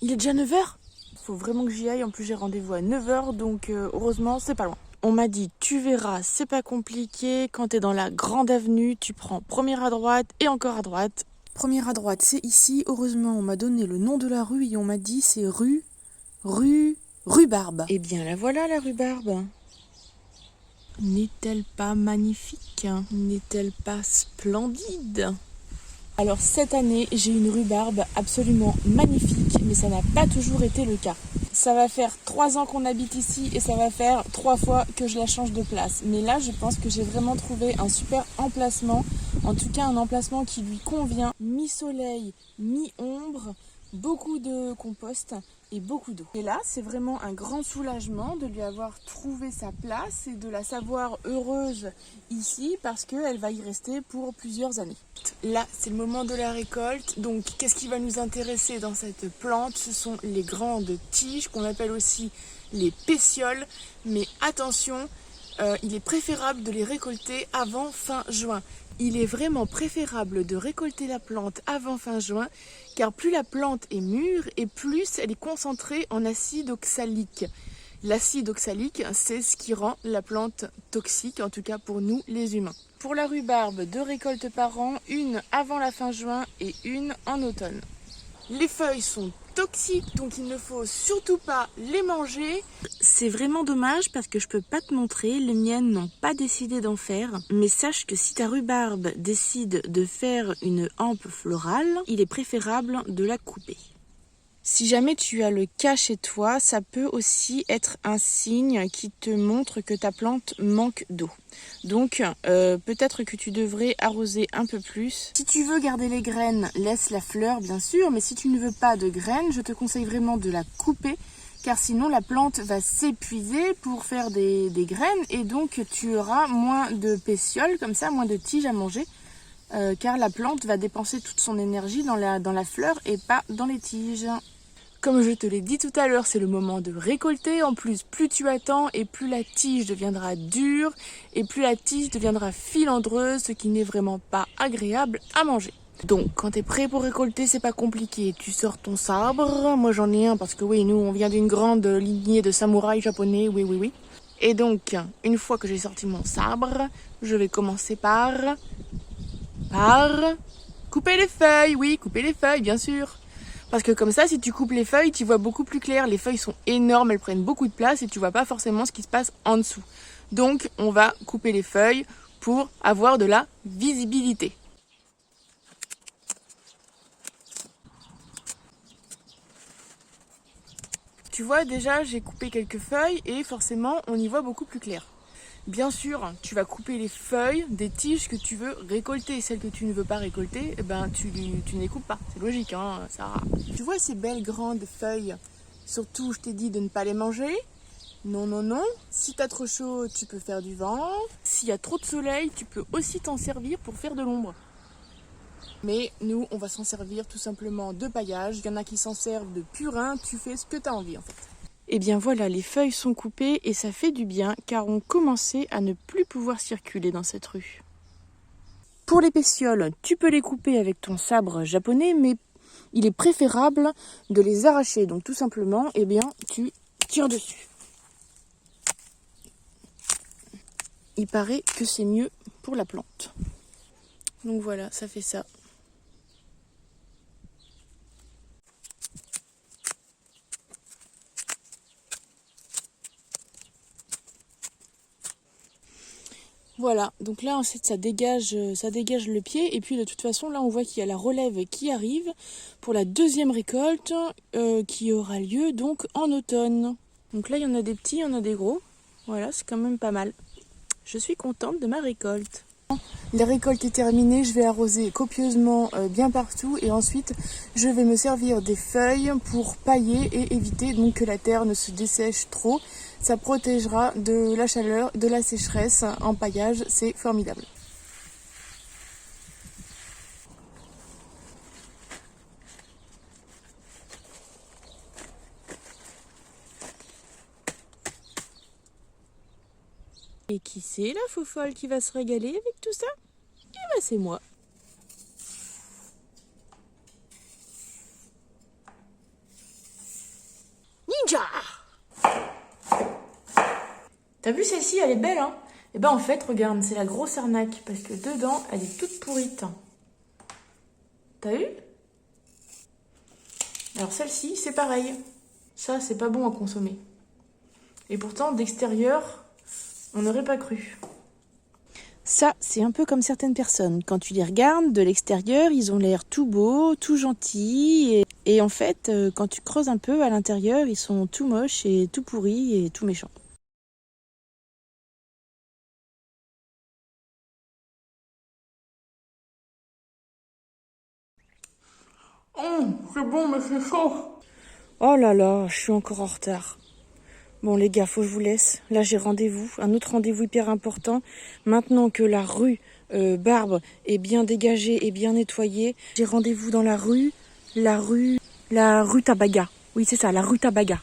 Il est déjà 9h. Faut vraiment que j'y aille, en plus j'ai rendez-vous à 9h, donc heureusement c'est pas loin. On m'a dit, tu verras, c'est pas compliqué, quand t'es dans la grande avenue, tu prends première à droite et encore à droite. Première à droite, c'est ici. Heureusement, on m'a donné le nom de la rue et on m'a dit c'est rhubarbe. Eh bien la voilà la rhubarbe. N'est-elle pas magnifique? N'est-elle pas splendide? Alors cette année, j'ai une rhubarbe absolument magnifique, mais ça n'a pas toujours été le cas. Ça va faire 3 ans qu'on habite ici et ça va faire 3 fois que je la change de place. Mais là, je pense que j'ai vraiment trouvé un super emplacement, en tout cas un emplacement qui lui convient. Mi-soleil, mi-ombre, beaucoup de compost et beaucoup d'eau. Et là, c'est vraiment un grand soulagement de lui avoir trouvé sa place et de la savoir heureuse ici parce qu'elle va y rester pour plusieurs années. Là, c'est le moment de la récolte. Donc, qu'est-ce qui va nous intéresser dans cette plante? Ce sont les grandes tiges qu'on appelle aussi les pétioles. Mais attention, il est préférable de les récolter avant fin juin. Il est vraiment préférable de récolter la plante avant fin juin car plus la plante est mûre et plus elle est concentrée en acide oxalique. L'acide oxalique, c'est ce qui rend la plante toxique, en tout cas pour nous les humains. Pour la rhubarbe, 2 récoltes par an, une avant la fin juin et une en automne. Les feuilles sont toxiques, donc il ne faut surtout pas les manger. C'est vraiment dommage parce que je peux pas te montrer, les miennes n'ont pas décidé d'en faire. Mais sache que si ta rhubarbe décide de faire une hampe florale, il est préférable de la couper. Si jamais tu as le cas chez toi, ça peut aussi être un signe qui te montre que ta plante manque d'eau. Donc peut-être que tu devrais arroser un peu plus. Si tu veux garder les graines, laisse la fleur bien sûr, mais si tu ne veux pas de graines, je te conseille vraiment de la couper car sinon la plante va s'épuiser pour faire des graines et donc tu auras moins de pétioles, comme ça, moins de tiges à manger. Car la plante va dépenser toute son énergie dans la fleur et pas dans les tiges. Comme je te l'ai dit tout à l'heure, c'est le moment de récolter. En plus, plus tu attends et plus la tige deviendra dure et plus la tige deviendra filandreuse, ce qui n'est vraiment pas agréable à manger. Donc, quand tu es prêt pour récolter, c'est pas compliqué. Tu sors ton sabre. Moi, j'en ai un parce que oui, nous, on vient d'une grande lignée de samouraïs japonais. Oui. Et donc, une fois que j'ai sorti mon sabre, je vais commencer par couper les feuilles. Oui, couper les feuilles, bien sûr. Parce que comme ça, si tu coupes les feuilles, tu vois beaucoup plus clair. Les feuilles sont énormes, elles prennent beaucoup de place et tu vois pas forcément ce qui se passe en dessous. Donc, on va couper les feuilles pour avoir de la visibilité. Tu vois, déjà, j'ai coupé quelques feuilles et forcément, on y voit beaucoup plus clair. Bien sûr, tu vas couper les feuilles des tiges que tu veux récolter. Celles que tu ne veux pas récolter, eh ben, tu ne les coupes pas. C'est logique, hein, Sarah. Tu vois ces belles grandes feuilles? Surtout, je t'ai dit de ne pas les manger. Non. Si t'as trop chaud, tu peux faire du vent. S'il y a trop de soleil, tu peux aussi t'en servir pour faire de l'ombre. Mais nous, on va s'en servir tout simplement de paillage. Il y en a qui s'en servent de purin. Tu fais ce que tu as envie, en fait. Et bien voilà, les feuilles sont coupées et ça fait du bien car on commençait à ne plus pouvoir circuler dans cette rue. Pour les pétioles, tu peux les couper avec ton sabre japonais, mais il est préférable de les arracher. Donc tout simplement, eh bien, tu tires dessus. Il paraît que c'est mieux pour la plante. Donc voilà, ça fait ça. Voilà, donc là ça dégage le pied et puis de toute façon là on voit qu'il y a la relève qui arrive pour la deuxième récolte qui aura lieu donc en automne. Donc là il y en a des petits, il y en a des gros, voilà c'est quand même pas mal. Je suis contente de ma récolte. La récolte est terminée, je vais arroser copieusement bien partout et ensuite je vais me servir des feuilles pour pailler et éviter donc que la terre ne se dessèche trop. Ça protégera de la chaleur, de la sécheresse en paillage, c'est formidable. Et qui c'est la faux-folle qui va se régaler avec tout ça? Eh ben c'est moi. T'as vu celle-ci, elle est belle, hein? Et ben en fait, regarde, c'est la grosse arnaque, parce que dedans, elle est toute pourrite. T'as vu? Alors celle-ci, c'est pareil. Ça, c'est pas bon à consommer. Et pourtant, d'extérieur, on n'aurait pas cru. Ça, c'est un peu comme certaines personnes. Quand tu les regardes de l'extérieur, ils ont l'air tout beaux, tout gentils. Et en fait, quand tu creuses un peu à l'intérieur, ils sont tout moches et tout pourris et tout méchants. C'est bon, mais c'est chaud. Oh là là, je suis encore en retard. Bon les gars, faut que je vous laisse. Là j'ai rendez-vous, un autre rendez-vous hyper important. Maintenant que la rue Barbe est bien dégagée et bien nettoyée, j'ai rendez-vous dans la rue Tabaga. Oui c'est ça, la rue Tabaga.